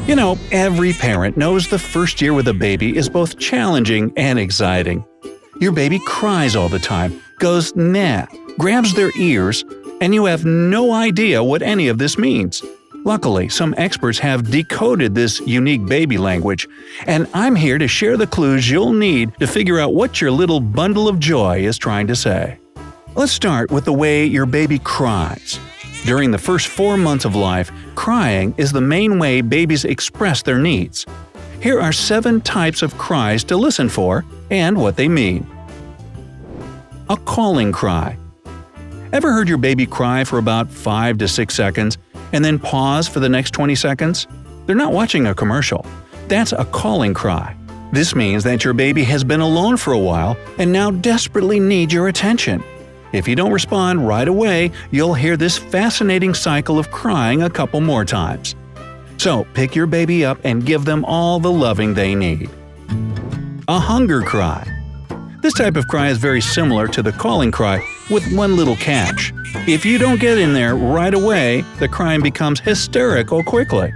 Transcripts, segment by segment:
You know, every parent knows the first year with a baby is both challenging and exciting. Your baby cries all the time, goes nah, grabs their ears, and you have no idea what any of this means. Luckily, some experts have decoded this unique baby language, and I'm here to share the clues you'll need to figure out what your little bundle of joy is trying to say. Let's start with the way your baby cries. During the first 4 months of life, crying is the main way babies express their needs. Here are 7 types of cries to listen for and what they mean. A calling cry. Ever heard your baby cry for about 5 to 6 seconds and then pause for the next 20 seconds? They're not watching a commercial. That's a calling cry. This means that your baby has been alone for a while and now desperately needs your attention. If you don't respond right away, you'll hear this fascinating cycle of crying a couple more times. So pick your baby up and give them all the loving they need. A hunger cry. This type of cry is very similar to the calling cry, with one little catch. If you don't get in there right away, the crying becomes hysterical quickly.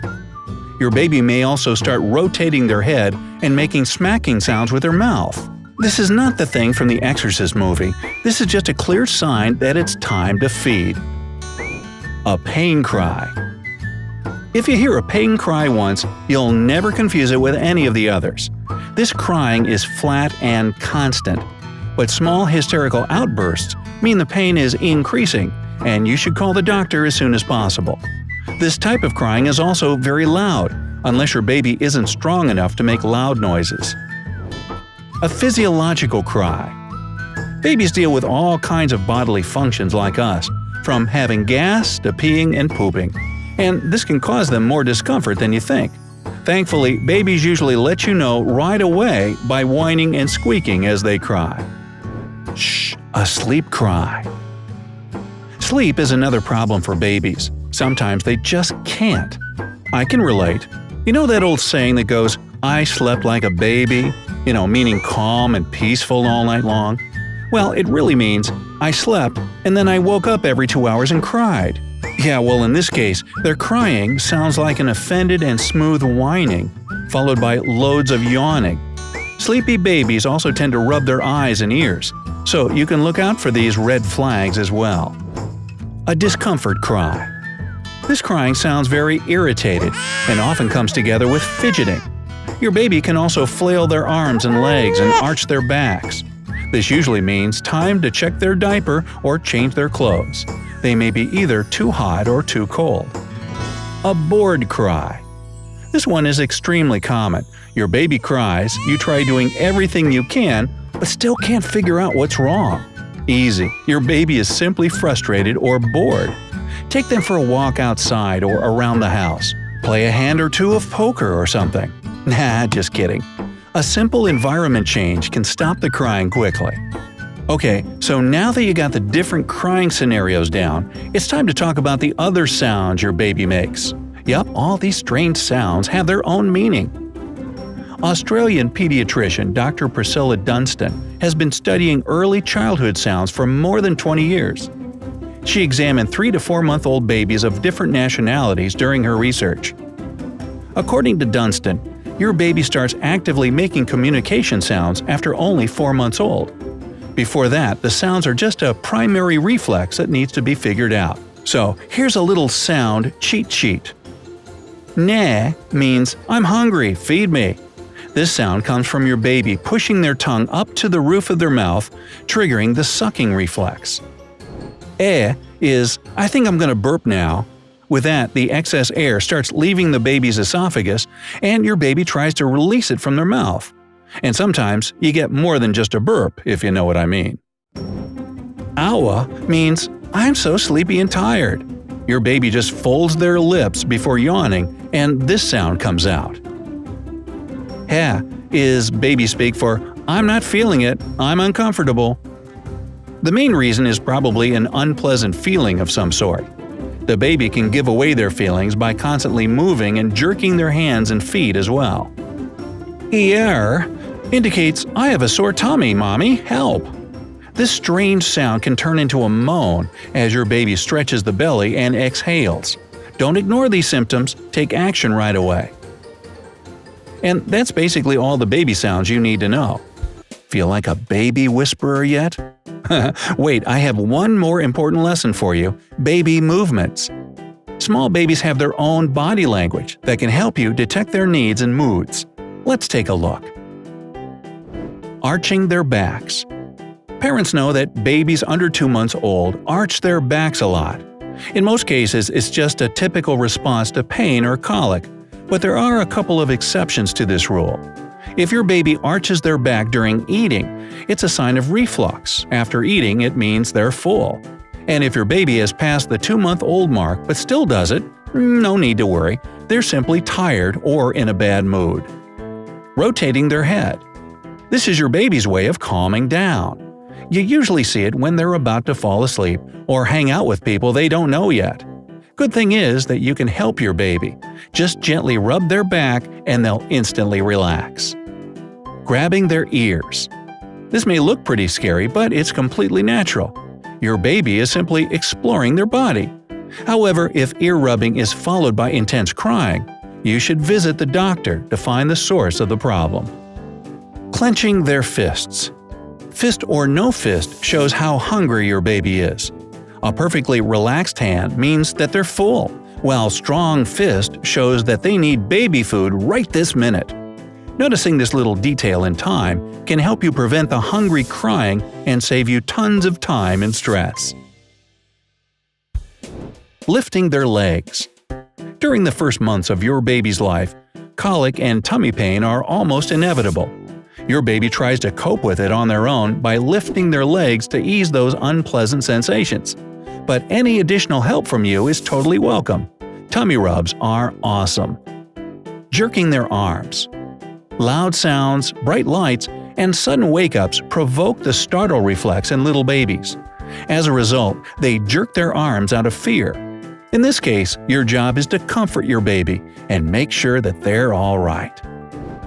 Your baby may also start rotating their head and making smacking sounds with their mouth. This is not the thing from the Exorcist movie. This is just a clear sign that it's time to feed. A pain cry. If you hear a pain cry once, you'll never confuse it with any of the others. This crying is flat and constant, but small hysterical outbursts mean the pain is increasing, and you should call the doctor as soon as possible. This type of crying is also very loud, unless your baby isn't strong enough to make loud noises. A physiological cry. Babies deal with all kinds of bodily functions like us, from having gas to peeing and pooping, and this can cause them more discomfort than you think. Thankfully, babies usually let you know right away by whining and squeaking as they cry. Shh, a sleep cry. Sleep is another problem for babies. Sometimes they just can't. I can relate. You know that old saying that goes, "I slept like a baby"? Meaning calm and peaceful all night long? Well, it really means, I slept and then I woke up every 2 hours and cried. Yeah, well in this case, their crying sounds like an offended and smooth whining, followed by loads of yawning. Sleepy babies also tend to rub their eyes and ears, so you can look out for these red flags as well. A discomfort cry. This crying sounds very irritated and often comes together with fidgeting. Your baby can also flail their arms and legs and arch their backs. This usually means time to check their diaper or change their clothes. They may be either too hot or too cold. A bored cry. This one is extremely common. Your baby cries, you try doing everything you can, but still can't figure out what's wrong. Easy. Your baby is simply frustrated or bored. Take them for a walk outside or around the house. Play a hand or two of poker or something. Nah, just kidding. A simple environment change can stop the crying quickly. Okay, so now that you got the different crying scenarios down, it's time to talk about the other sounds your baby makes. Yup, all these strange sounds have their own meaning. Australian pediatrician Dr. Priscilla Dunstan has been studying early childhood sounds for more than 20 years. She examined 3 to 4-month-old babies of different nationalities during her research. According to Dunstan, your baby starts actively making communication sounds after only 4 months old. Before that, the sounds are just a primary reflex that needs to be figured out. So, here's a little sound cheat sheet. Nah means, "I'm hungry, feed me." This sound comes from your baby pushing their tongue up to the roof of their mouth, triggering the sucking reflex. Is, "I think I'm gonna burp now." With that, the excess air starts leaving the baby's esophagus, and your baby tries to release it from their mouth. And sometimes you get more than just a burp, if you know what I mean. Awa means, "I'm so sleepy and tired." Your baby just folds their lips before yawning, and this sound comes out. Ha is baby speak for, "I'm not feeling it, I'm uncomfortable." The main reason is probably an unpleasant feeling of some sort. The baby can give away their feelings by constantly moving and jerking their hands and feet as well. Er indicates, "I have a sore tummy, mommy, help." This strange sound can turn into a moan as your baby stretches the belly and exhales. Don't ignore these symptoms, take action right away. And that's basically all the baby sounds you need to know. Feel like a baby whisperer yet? Wait, I have one more important lesson for you – baby movements. Small babies have their own body language that can help you detect their needs and moods. Let's take a look. Arching their backs. Parents know that babies under 2 months old arch their backs a lot. In most cases, it's just a typical response to pain or colic, but there are a couple of exceptions to this rule. If your baby arches their back during eating, it's a sign of reflux. After eating, it means they're full. And if your baby has passed the 2-month-old mark but still does it, no need to worry, they're simply tired or in a bad mood. Rotating their head. This is your baby's way of calming down. You usually see it when they're about to fall asleep or hang out with people they don't know yet. Good thing is that you can help your baby. Just gently rub their back and they'll instantly relax. Grabbing their ears. This may look pretty scary, but it's completely natural. Your baby is simply exploring their body. However, if ear rubbing is followed by intense crying, you should visit the doctor to find the source of the problem. Clenching their fists. Fist or no fist shows how hungry your baby is. A perfectly relaxed hand means that they're full, while strong fist shows that they need baby food right this minute. Noticing this little detail in time can help you prevent the hungry crying and save you tons of time and stress. Lifting their legs. During the first months of your baby's life, colic and tummy pain are almost inevitable. Your baby tries to cope with it on their own by lifting their legs to ease those unpleasant sensations. But any additional help from you is totally welcome. Tummy rubs are awesome. Jerking their arms. Loud sounds, bright lights, and sudden wake-ups provoke the startle reflex in little babies. As a result, they jerk their arms out of fear. In this case, your job is to comfort your baby and make sure that they're all right.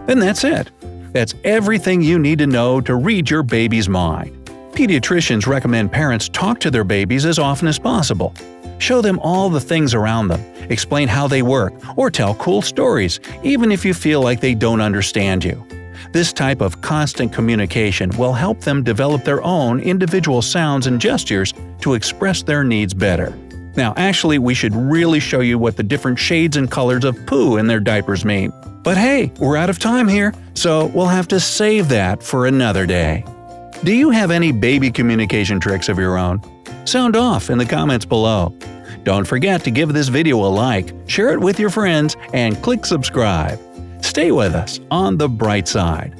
And that's it. That's everything you need to know to read your baby's mind. Pediatricians recommend parents talk to their babies as often as possible. Show them all the things around them, explain how they work, or tell cool stories, even if you feel like they don't understand you. This type of constant communication will help them develop their own individual sounds and gestures to express their needs better. Now, actually, we should really show you what the different shades and colors of poo in their diapers mean. But hey, we're out of time here, so we'll have to save that for another day. Do you have any baby communication tricks of your own? Sound off in the comments below. Don't forget to give this video a like, share it with your friends, and click subscribe. Stay with us on the bright side.